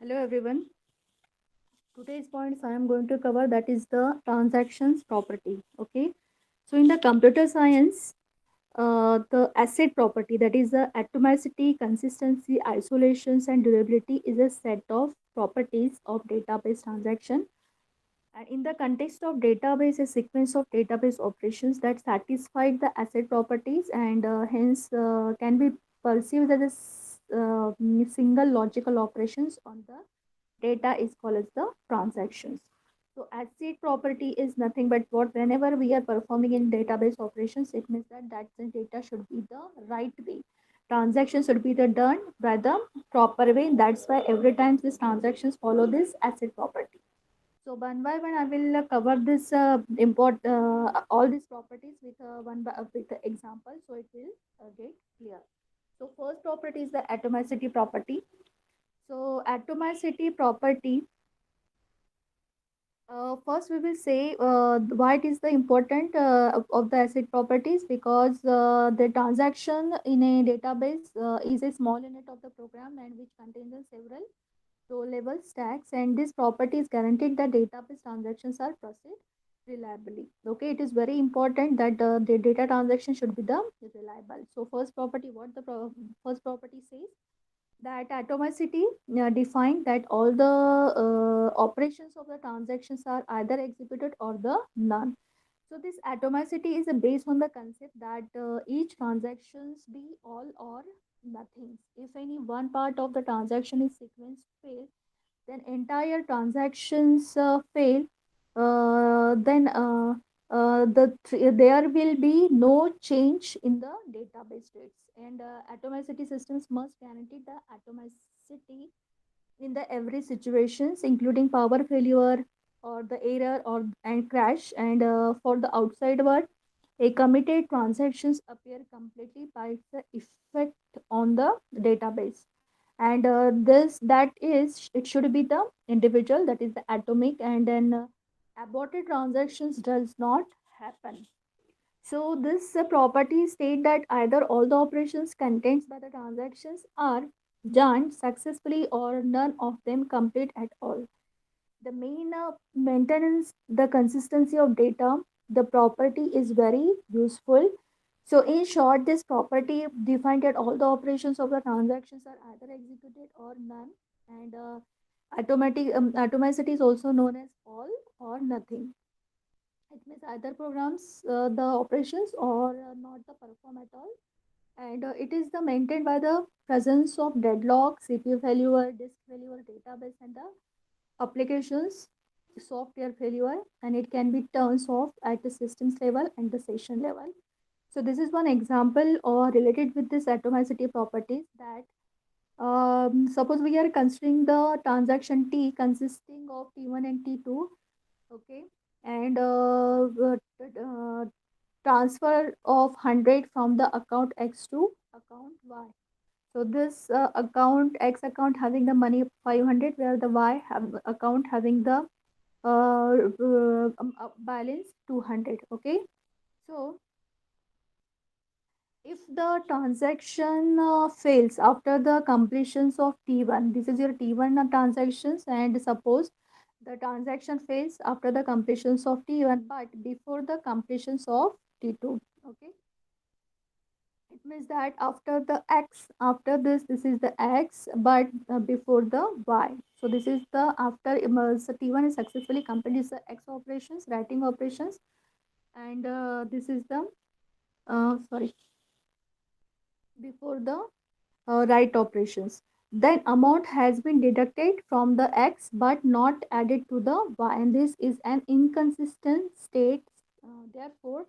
Hello everyone. Today's points I am going to cover that is the transactions property. Okay. So in the computer science, the asset property that is the atomicity, consistency, isolations, and durability is a set of properties of database transaction. And in the context of database, a sequence of database operations that satisfy the asset properties and hence can be perceived as a single logical operations on the data is called as the transactions. So asset property is nothing but what whenever we are performing in database operations, it means that the data should be the right way. Transaction should be the done by the proper way. That's why every time these transactions follow this asset property. So one by one, I will cover this all these properties with with the example, so it will get clear. So first property is the atomicity property. So atomicity property. First, we will say why it is the important of the asset properties because the transaction in a database is a small unit of the program and which contains several row-level stacks, and this property is guaranteed that database transactions are processed reliably. Okay, it is very important that the data transaction should be the reliable. So first property, what the first property says that atomicity define that all the operations of the transactions are either executed or the none. So this atomicity is based on the concept that each transactions be all or nothing. If any one part of the transaction is sequence fail, then entire transactions fail, then there will be no change in the database states. And atomicity systems must guarantee the atomicity in the every situations, including power failure or the error or and crash. And for the outside world, a committed transactions appear completely by the effect on the database, and this that is it should be the individual, that is the atomic, and then aborted transactions does not happen. So this property state that either all the operations contained by the transactions are done successfully or none of them complete at all. The main maintenance the consistency of data, the property is very useful. So in short, this property defined that all the operations of the transactions are either executed or none, and atomicity is also known as all or nothing. It means either programs the operations or not the perform at all, and it is the maintained by the presence of deadlock, CPU failure, disk failure, database, and the applications software failure, and it can be turned off at the systems level and the session level. So this is one example or related with this atomicity properties that suppose we are considering the transaction T consisting of T1 and T2, okay, and transfer of 100 from the account X to account Y. So this account X account having the money 500, where the Y have account having the balance 200. Okay, so if the transaction fails after the completions of T1, this is your T1 transactions, and suppose the transaction fails after the completions of T1 but before the completions of T2. Okay, it means that after the X, after this is the X, but before the Y. So this is the after so T1 is successfully completed the X operations, writing operations, and this is the sorry, before the write operations. Then amount has been deducted from the X but not added to the Y, and this is an inconsistent state. Therefore,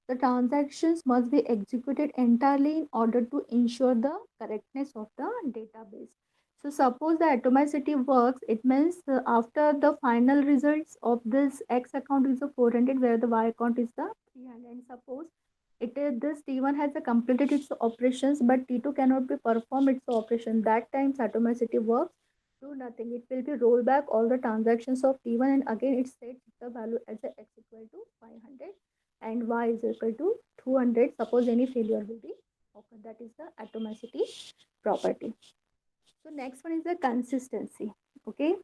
the transactions must be executed entirely in order to ensure the correctness of the database. So suppose the atomicity works, it means after the final results of this X account is the 400, where the Y account is the 300. And suppose it is this T1 has completed its operations, but T2 cannot be performed its operation. That time atomicity works do nothing. It will be roll back all the transactions of T1, and again it sets the value as a X equal to 500 and Y is equal to 200. Suppose any failure will be occurred. That is the atomicity property. So next one is the consistency. Okay.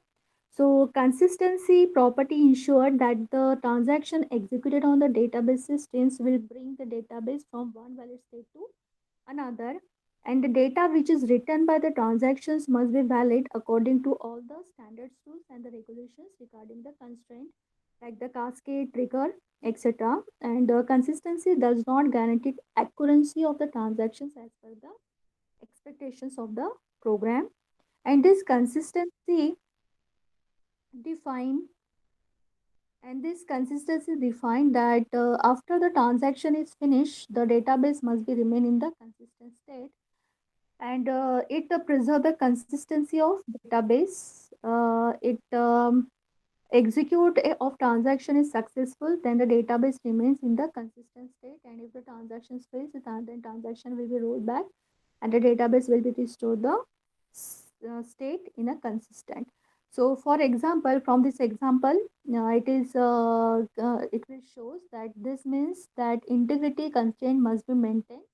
So consistency property ensured that the transaction executed on the database systems will bring the database from one valid state to another, and the data which is written by the transactions must be valid according to all the standards, rules, and the regulations regarding the constraint like the cascade, trigger, etc. And consistency does not guarantee accuracy of the transactions as per the expectations of the program. And this consistency define this consistency defined that after the transaction is finished, the database must be remain in the consistent state, and it preserve the consistency of database. It execute of transaction is successful, then the database remains in the consistent state, and if the transaction fails, then transaction will be rolled back and the database will be restored the state in a consistent. So for example, from this example, it will shows that this means that integrity constraint must be maintained,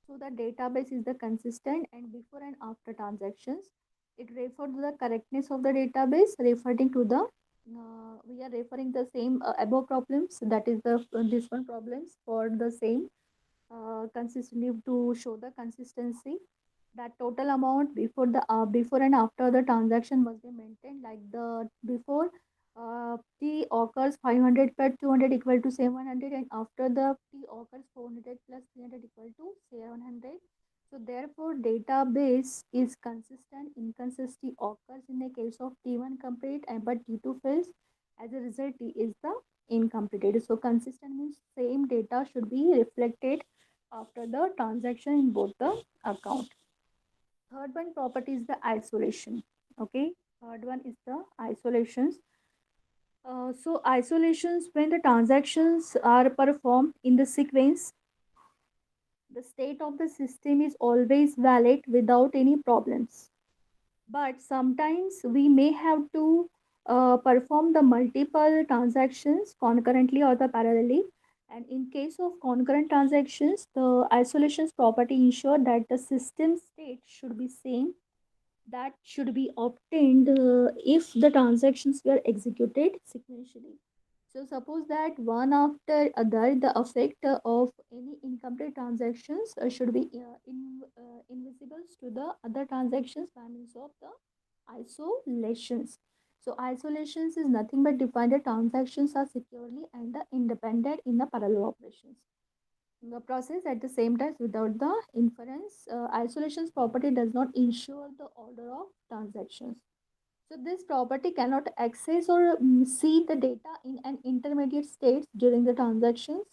so the database is the consistent and before and after transactions. It refers to the correctness of the database, referring to the we are referring the same above problems, that is the this one problems for the same consistently to show the consistency, that total amount before and after the transaction must be maintained, like the before t occurs 500 plus 200 equal to 700, and after the t occurs 400 plus 300 equal to 700. So therefore database is consistent. Inconsistency occurs in the case of t1 complete and but t2 fails. As a result, t is the incomplete. So consistent means same data should be reflected after the transaction in both the account. Third one property is the isolation. Okay, third one is the isolations. So isolations, when the transactions are performed in the sequence, the state of the system is always valid without any problems. But sometimes we may have to perform the multiple transactions concurrently or the parallelly. And in case of concurrent transactions, the isolations property ensure that the system state should be same, that should be obtained if the transactions were executed sequentially. So suppose that one after other, the effect of any incomplete transactions should be invisible to the other transactions by means of the isolations. So isolations is nothing but define the transactions are securely and the independent in the parallel operations. The process at the same time without the inference. Isolations property does not ensure the order of transactions. So this property cannot access or see the data in an intermediate state during the transactions.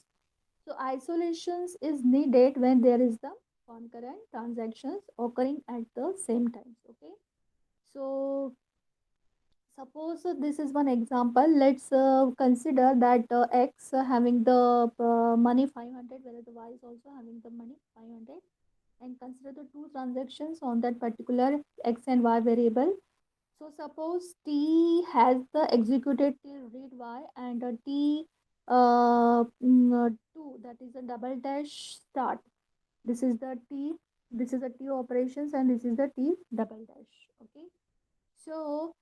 So isolations is needed when there is the concurrent transactions occurring at the same time. Okay. So suppose this is one example. Let's consider that X having the money 500, whereas the Y is also having the money 500, and consider the two transactions on that particular X and Y variable. So suppose T has the executed till read Y and T2, that is a double dash start. This is the T, this is the T operations, and this is the T double dash. Okay. So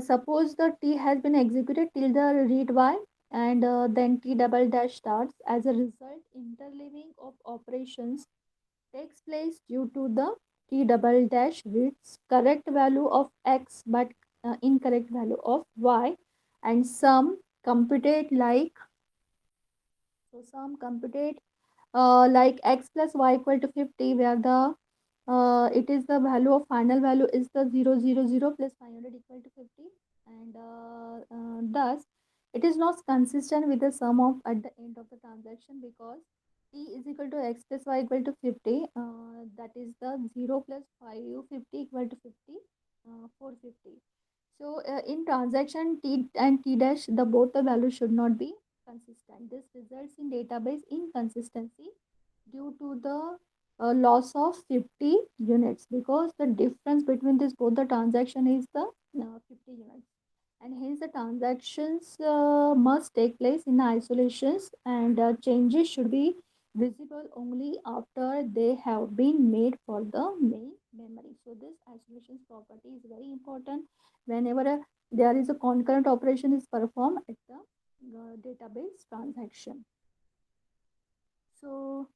suppose the T has been executed till the read Y, and then T double dash starts. As a result, interleaving of operations takes place due to the T double dash reads correct value of X but incorrect value of Y, and some computed like some computed like X plus Y equal to 50, where the it is the value of final value is the 000 plus 500 equal to 50, and thus it is not consistent with the sum of at the end of the transaction, because t is equal to x plus y equal to 50, that is the 0 plus 550 equal to 50, 450. So in transaction t and t dash, the both the values should not be consistent. This results in database inconsistency due to the loss of 50 units, because the difference between this both the transaction is the 50 units, and hence the transactions must take place in isolations, and changes should be visible only after they have been made for the main memory. So this isolation property is very important whenever there is a concurrent operation is performed at the database transaction. So,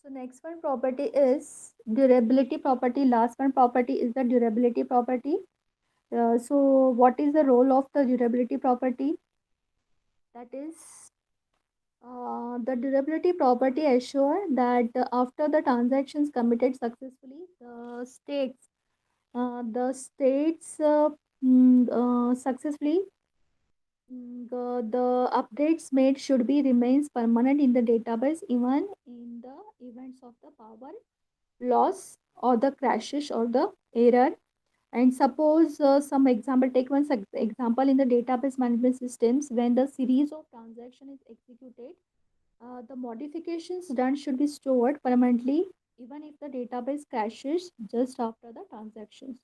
so next one property is durability property. Last one property is the durability property. So what is the role of the durability property? That is, the durability property assure that after the transactions committed successfully, the states successfully the updates made should be remains permanent in the database even in the events of the power loss or the crashes or the error. And suppose some example, take one example in the database management systems when the series of transaction is executed, the modifications done should be stored permanently even if the database crashes just after the transactions.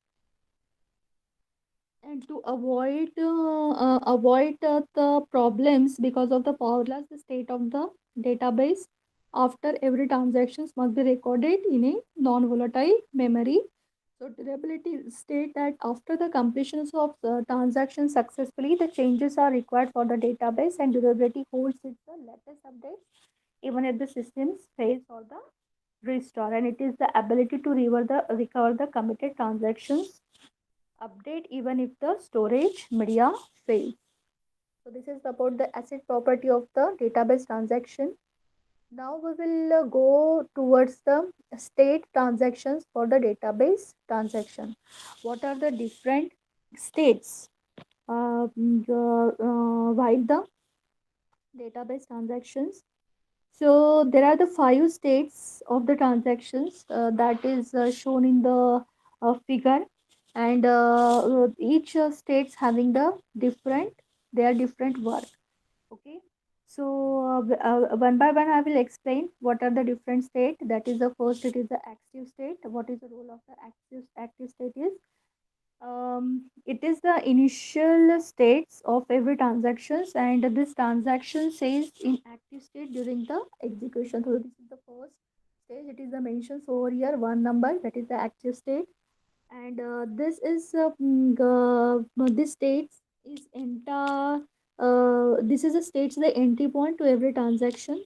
And to avoid the problems because of the powerless state of the database, after every transactions must be recorded in a non-volatile memory. So durability state that after the completions of the transaction successfully, the changes are required for the database, and durability holds its the latest updates even if the systems fails or the restore. And it is the ability to recover the committed transactions update even if the storage media fails. So this is about the asset property of the database transaction. Now we will go towards the state transactions for the database transaction. What are the different states while the database transactions? So there are the five states of the transactions that is shown in the figure, and each states having the different their different work. Okay, so one by one I will explain what are the different state. That is the first. It is the active state. What is the role of the active state is it is the initial states of every transactions, and this transaction says in active state during the execution. So this is the first stage. It is the mentions over here one number, that is the active state. And this states is enter this is a states the entry point to every transaction.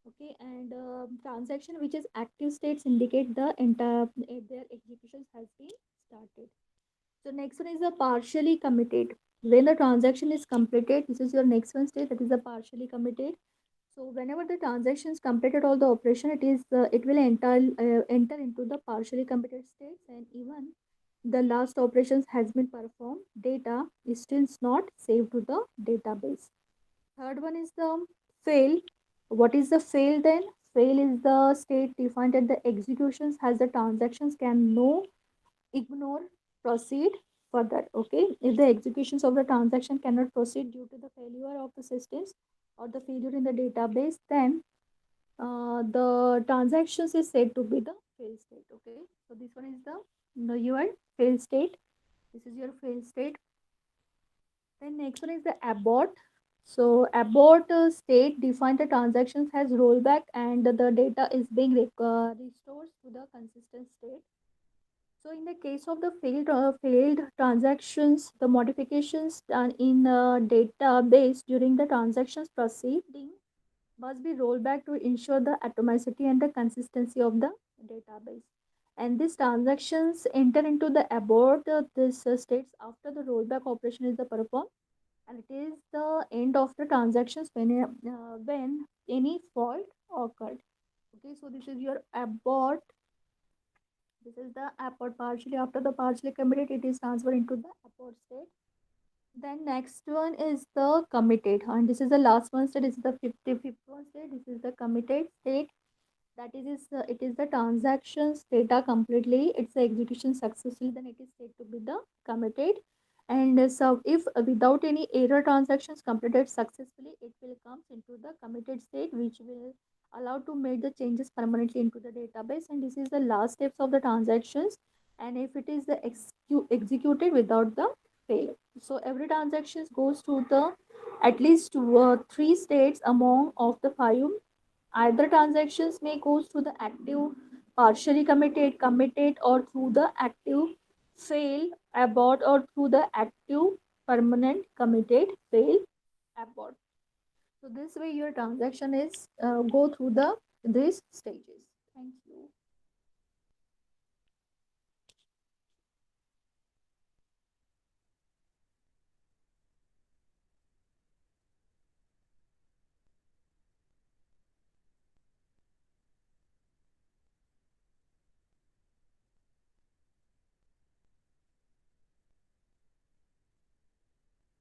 Okay, and transaction which is active states indicate the entire their executions has been started. So next one is the partially committed. When the transaction is completed, this is your next one stage, that is the partially committed. So whenever the transaction is completed all the operation, it will enter into the partially committed states, and even the last operations has been performed, data is still not saved to the database. Third one is the fail. What is the fail then? Fail is the state defined that the executions has the transactions can no ignore proceed further. Okay, if the executions of the transaction cannot proceed due to the failure of the systems or the failure in the database, then the transactions is said to be the fail state. Okay, so this one is the your fail state. This is your fail state. Then next one is the abort. So abort state define the transactions has rollback and the data is being restored to the consistent state. So in the case of the failed transactions, the modifications done in a database during the transactions proceeding must be rolled back to ensure the atomicity and the consistency of the database. And these transactions enter into the abort this states after the rollback operation is performed, and it is the end of the transactions when any fault occurred. Okay, so this is your abort. This is the abort partially. After the partially committed, it is transferred into the abort state. Then next one is the committed, and this is the last one state. This is the 55th one state. This is the committed state. That it is the transactions data completely. It's the execution successfully. Then it is said to be the committed. And so if without any error transactions completed successfully, it will comes into the committed state, which will allow to make the changes permanently into the database. And this is the last steps of the transactions. And if it is the executed without the fail, so every transaction goes to the at least three states among of the five. Either transactions may go through the active, partially committed, committed, or through the active, fail, abort, or through the active, permanent, committed, fail, abort. So this way your transaction is go through the these stages.